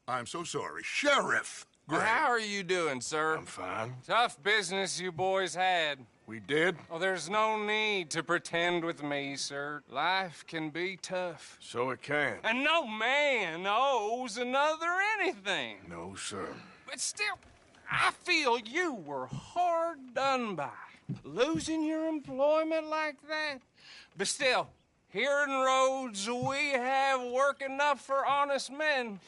I'm so sorry. Sheriff Gray. How are you doing, sir? I'm fine. Tough business you boys had. We did? Oh, there's no need to pretend with me, sir. Life can be tough. So it can. And no man owes another anything. No, sir. But still, I feel you were hard done by. Losing your employment like that. But still, here in Rhodes, we have work enough for honest men.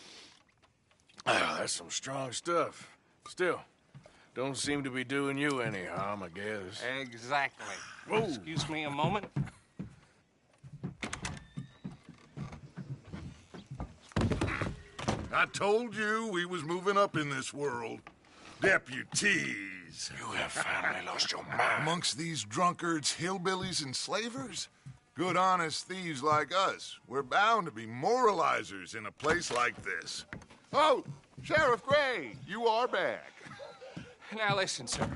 That's some strong stuff. Still, don't seem to be doing you any harm, I guess. Exactly. Whoa. Excuse me a moment. I told you we was moving up in this world. Deputies. You have finally lost your mind. Amongst these drunkards, hillbillies, and slavers? Good honest thieves like us. We're bound to be moralizers in a place like this. Oh, Sheriff Gray, you are back. Now listen, sir.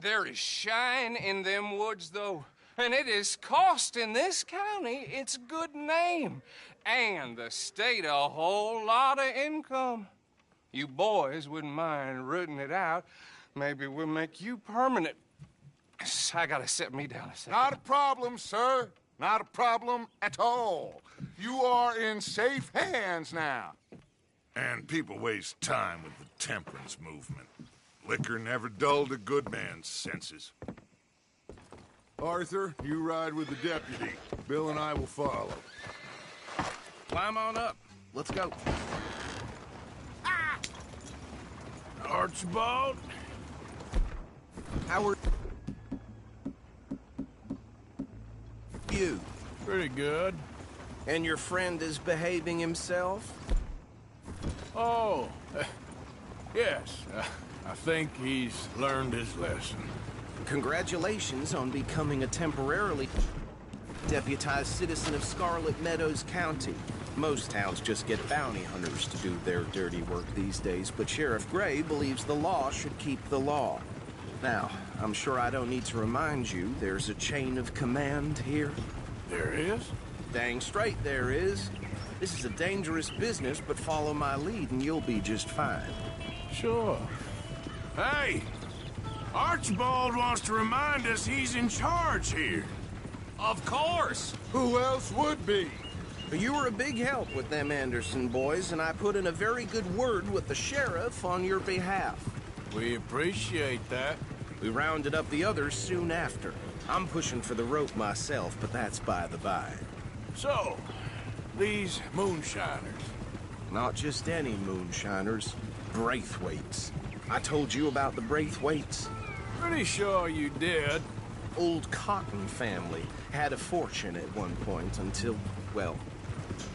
There is shine in them woods, though. And it is costing this county its good name. And the state a whole lot of income. You boys wouldn't mind rooting it out. Maybe we'll make you permanent. I gotta set me down a second. Not a problem, sir. Not a problem at all. You are in safe hands now. And people waste time with the temperance movement. Liquor never dulled a good man's senses. Arthur, you ride with the deputy. Bill and I will follow. Climb on up. Let's go. Archibald? How are you? Pretty good. And your friend is behaving himself? Oh, yes. I think he's learned his lesson. Congratulations on becoming a temporarily deputized citizen of Scarlet Meadows County. Most towns just get bounty hunters to do their dirty work these days, but Sheriff Gray believes the law should keep the law. Now, I'm sure I don't need to remind you there's a chain of command here. There is? Dang straight there is. This is a dangerous business, but follow my lead and you'll be just fine. Sure. Hey! Archibald wants to remind us he's in charge here. Of course. Who else would be? You were a big help with them Anderson boys, and I put in a very good word with the sheriff on your behalf. We appreciate that. We rounded up the others soon after. I'm pushing for the rope myself, but that's by the by. So, these moonshiners. Not just any moonshiners, Braithwaites. I told you about the Braithwaites. Pretty sure you did. Old Cotton family had a fortune at one point until, well,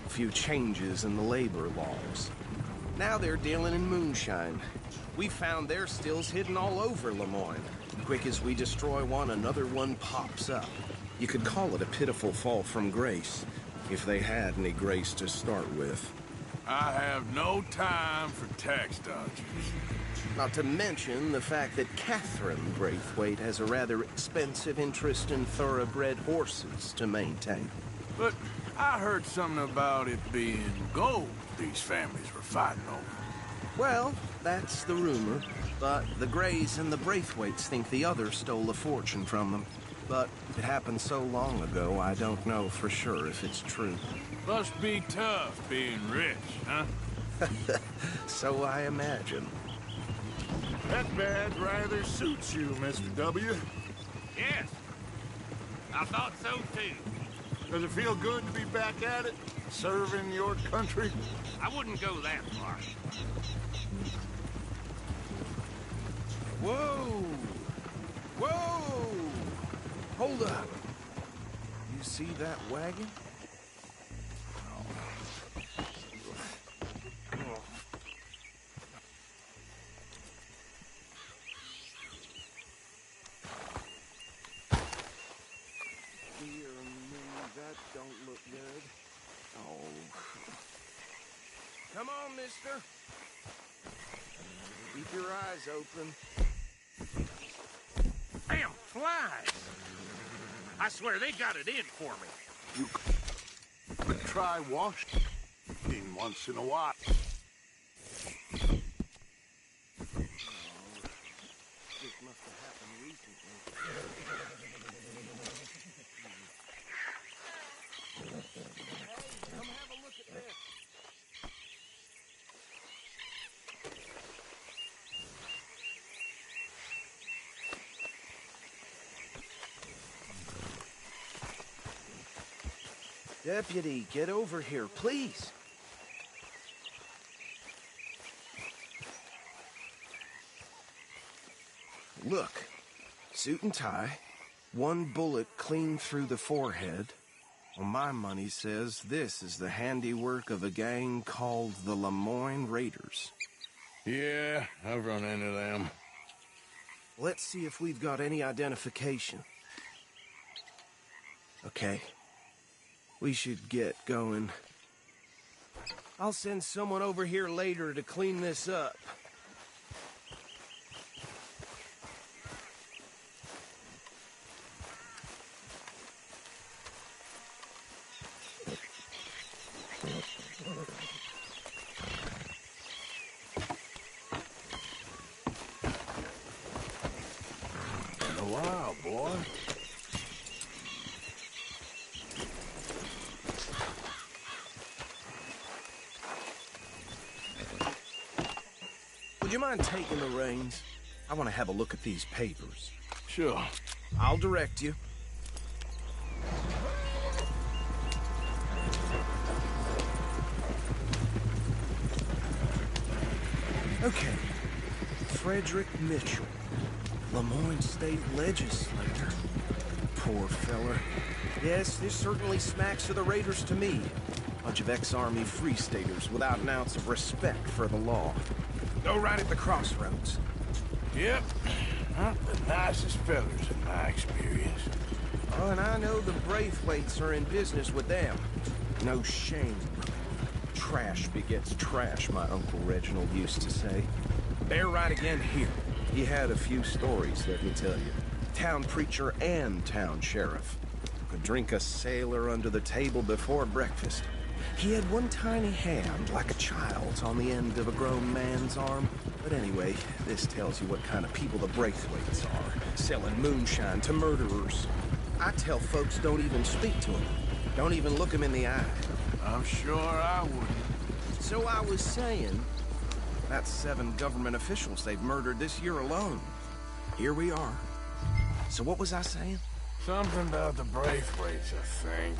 a few changes in the labor laws. Now they're dealing in moonshine. We found their stills hidden all over Lemoyne. Quick as we destroy one, another one pops up. You could call it a pitiful fall from grace, if they had any grace to start with. I have no time for tax dodgers. Not to mention the fact that Catherine Braithwaite has a rather expensive interest in thoroughbred horses to maintain. But I heard something about it being gold these families were fighting over. Well, that's the rumor. But the Grays and the Braithwaites think the others stole a fortune from them. But it happened so long ago, I don't know for sure if it's true. Must be tough being rich, huh? So I imagine. That badge rather suits you, Mr. W. Yes. I thought so, too. Does it feel good to be back at it? Serving your country? I wouldn't go that far. Whoa! Whoa! Hold up. You see that wagon? Dear me, that don't look good. Oh. Come on, mister. Keep your eyes open. Damn flies! I swear they got it in for me. You could try washing once in a while. This must have happened recently. Hey, come have a look at this. Deputy, get over here, please. Look, suit and tie, one bullet clean through the forehead. Well, my money says this is the handiwork of a gang called the Lemoyne Raiders. Yeah, I've run into them. Let's see if we've got any identification. Okay. We should get going. I'll send someone over here later to clean this up. Been a while, boy. Would you mind taking the reins? I want to have a look at these papers. Sure. I'll direct you. Okay. Frederick Mitchell, Lemoyne State Legislator. Poor feller. Yes, this certainly smacks of the Raiders to me. Bunch of ex-Army Free Staters without an ounce of respect for the law. Go right at the crossroads. Yep. Not the nicest fellas in my experience. Oh, and I know the Braithwaites are in business with them. No shame. Trash begets trash, my Uncle Reginald used to say. They're right again here. He had a few stories, let me tell you. Town preacher and town sheriff. Could drink a sailor under the table before breakfast. He had one tiny hand, like a child's, on the end of a grown man's arm. But anyway, this tells you what kind of people the Braithwaites are. Selling moonshine to murderers. I tell folks don't even speak to them. Don't even look them in the eye. I'm sure I wouldn't. So I was saying, that's 7 government officials they've murdered this year alone. Here we are. So what was I saying? Something about the Braithwaites, I think.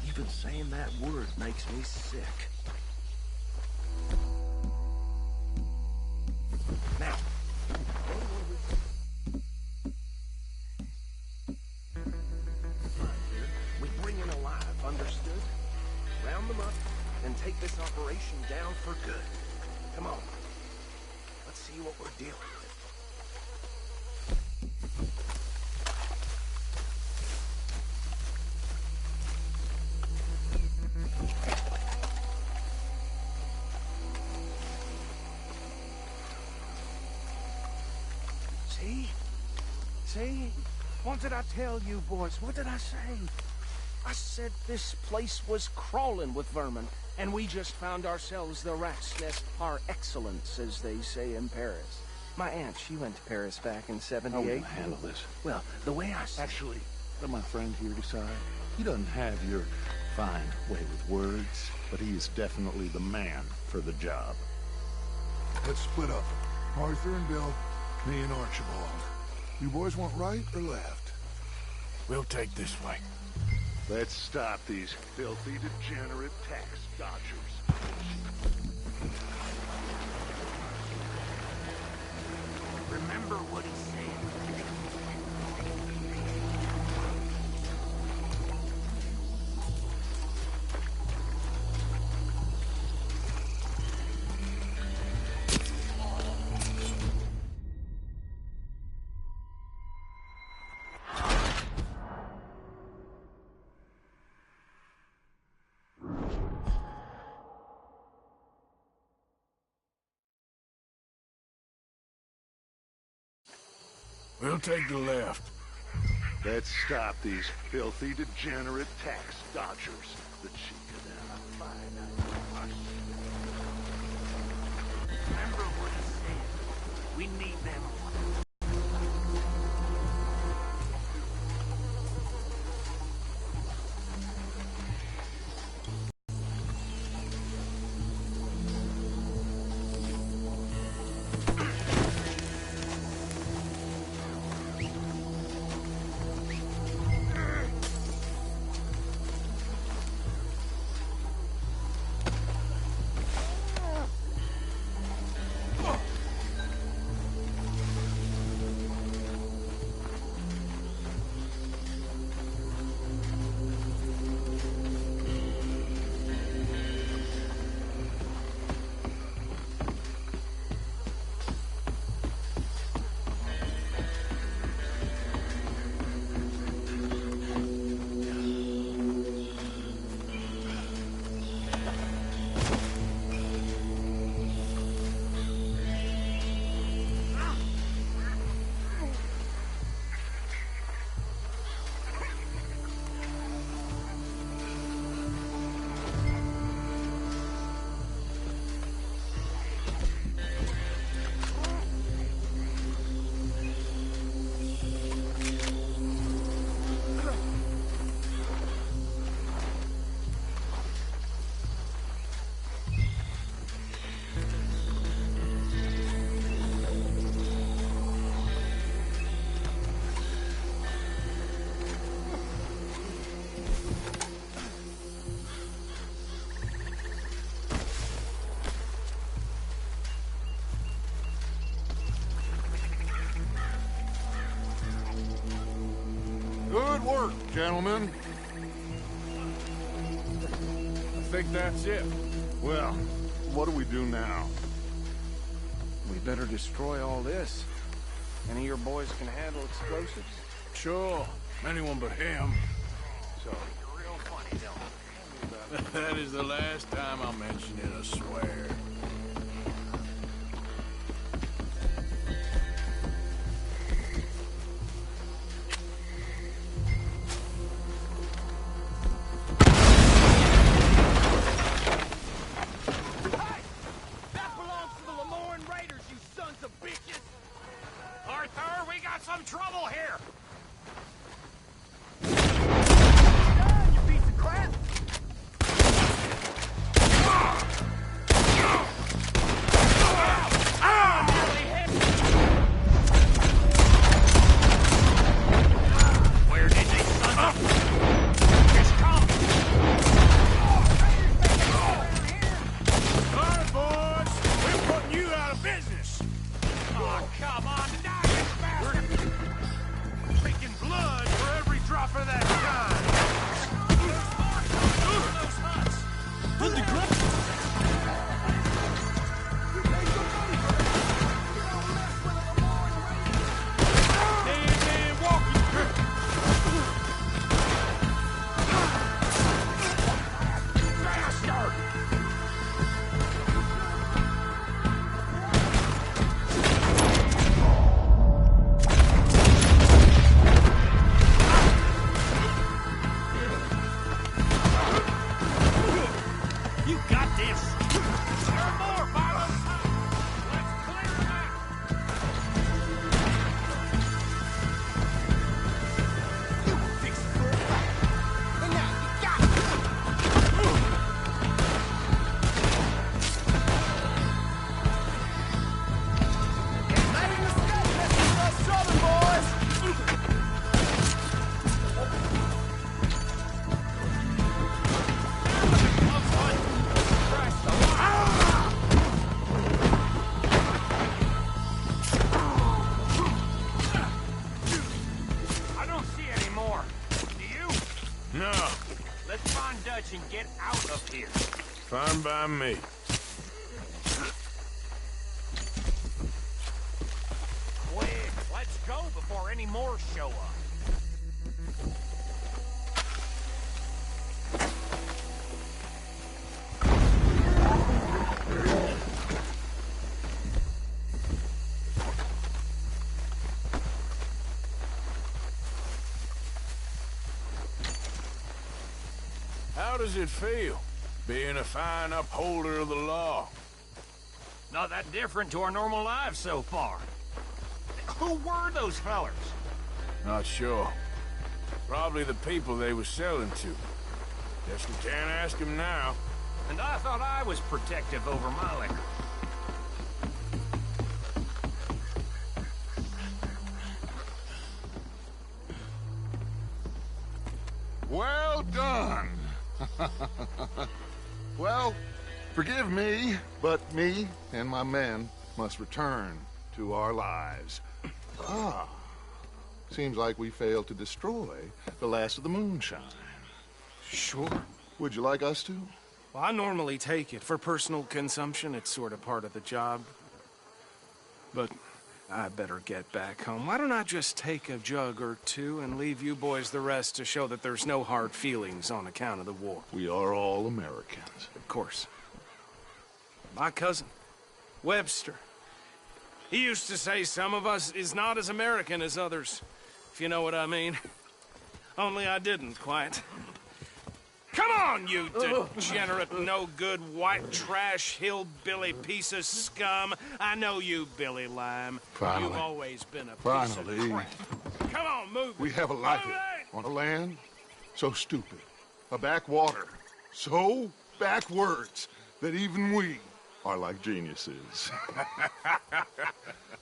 Even saying that word makes me sick. Now. We bring in alive, understood? Round them up, and take this operation down for good. Come on. Let's see what we're dealing with. See? What did I tell you, boys? What did I say? I said this place was crawling with vermin, and we just found ourselves the rat's nest par excellence, as they say in Paris. My aunt, she went to Paris back in '78. How are we gonna handle this? Well, the way I said... Actually, let my friend here decide. He doesn't have your fine way with words, but he is definitely the man for the job. Let's split up. Arthur and Bill, me and Archibald. You boys want right or left? We'll take this way. Let's stop these filthy, degenerate tax dodgers. Remember what he said. We'll take the left. Let's stop these filthy, degenerate tax dodgers. The cheek of them. We need them. Good work, gentlemen. I think that's it. Well, what do we do now? We better destroy all this. Any of your boys can handle explosives? Sure. Anyone but him. So, you're real funny, don't you? That is the last time I'll mention it, I swear. Arthur, we got some trouble here! You piece of crap! Where did they sons of... Just come! All right, boys. We're putting you out of business. Oh, come on, die, you bastard! Taking blood for every drop of that kind. Those huts! Damn walking grip. You got this! There are more, Philo! Let's clear them out! I don't see any more. Do you? No, Let's find Dutch and get out of here. fine by me. Quick, let's go before any more show up. How does it feel, being a fine upholder of the law? not that different to our normal lives so far. Who were those fellers? Not sure. Probably the people they were selling to. Guess we can't ask him now. And I thought I was protective over my liquor. Well done. Well, forgive me, but me and my men must return to our lives. Ah, seems like we failed to destroy the last of the moonshine. Sure. Would you like us to? Well, I normally take it. For personal consumption, it's sort of part of the job. But I better get back home. Why don't I just take a jug or two and leave you boys the rest to show that there's no hard feelings on account of the war? We are all Americans. Of course. My cousin, Webster, he used to say some of us is not as American as others, if you know what I mean. Only I didn't quite. Come on, you degenerate, no-good, white trash, hillbilly piece of scum. I know you, Billy Lime. Finally. You've always been a piece of Finally. crap. Come on, move. We have a life Move it! on a land so stupid, a backwater so backwards that even we are like geniuses.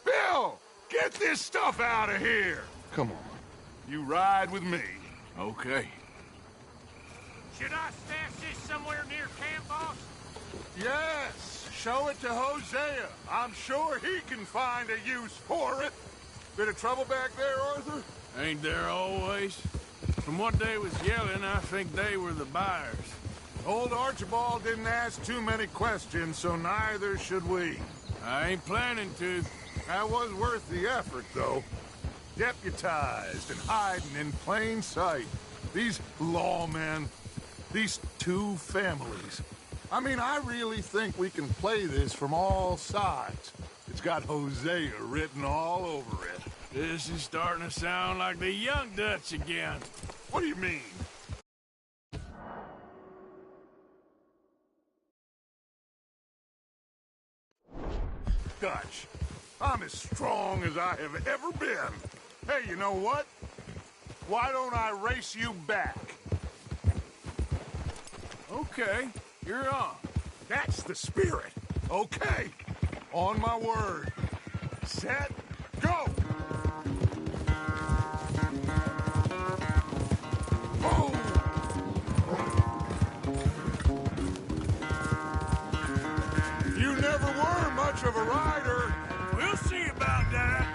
Bill, get this stuff out of here. Come on, you ride with me. Okay. Should I stash this somewhere near camp, boss? Yes, show it to Hosea. I'm sure he can find a use for it. Bit of trouble back there, Arthur? Ain't there always? From what they was yelling, I think they were the buyers. Old Archibald didn't ask too many questions, so neither should we. I ain't planning to. That was worth the effort, though. Deputized and hiding in plain sight. These lawmen, these two families. I mean, I really think we can play this from all sides. It's got Hosea written all over it. This is starting to sound like the Young Dutch again. What do you mean? Dutch, I'm as strong as I have ever been. Hey, you know what? Why don't I race you back? Okay, you're on. That's the spirit. Okay, on my word. Set, go! Boom! You never were much of a rider. We'll see about that.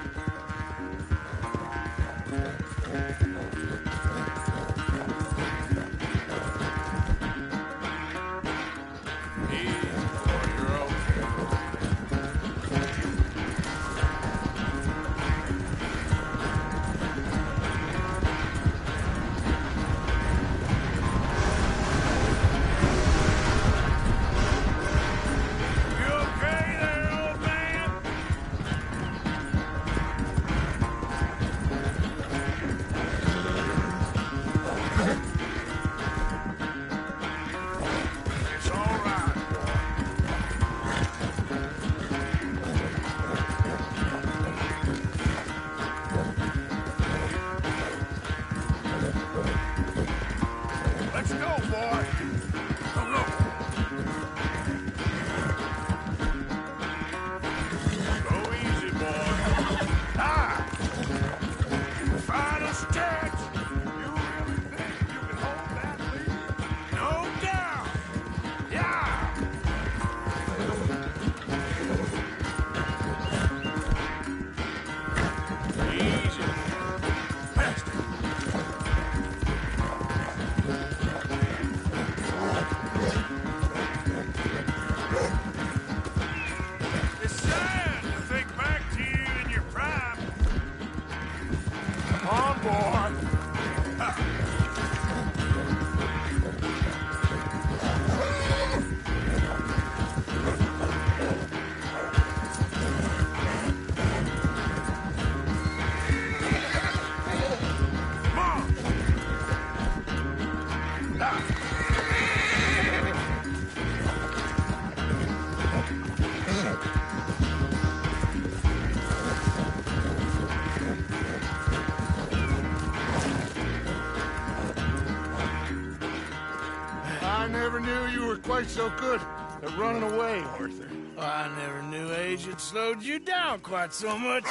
never knew you were quite so good at running away, Arthur. I never knew age had slowed you down quite so much.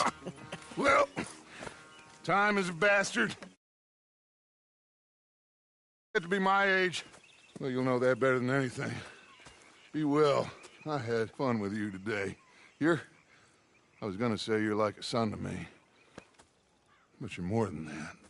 Well, time is a bastard. Get to be my age. Well, you'll know that better than anything. Be well. I had fun with you today. I was gonna say you're like a son to me. But you're more than that.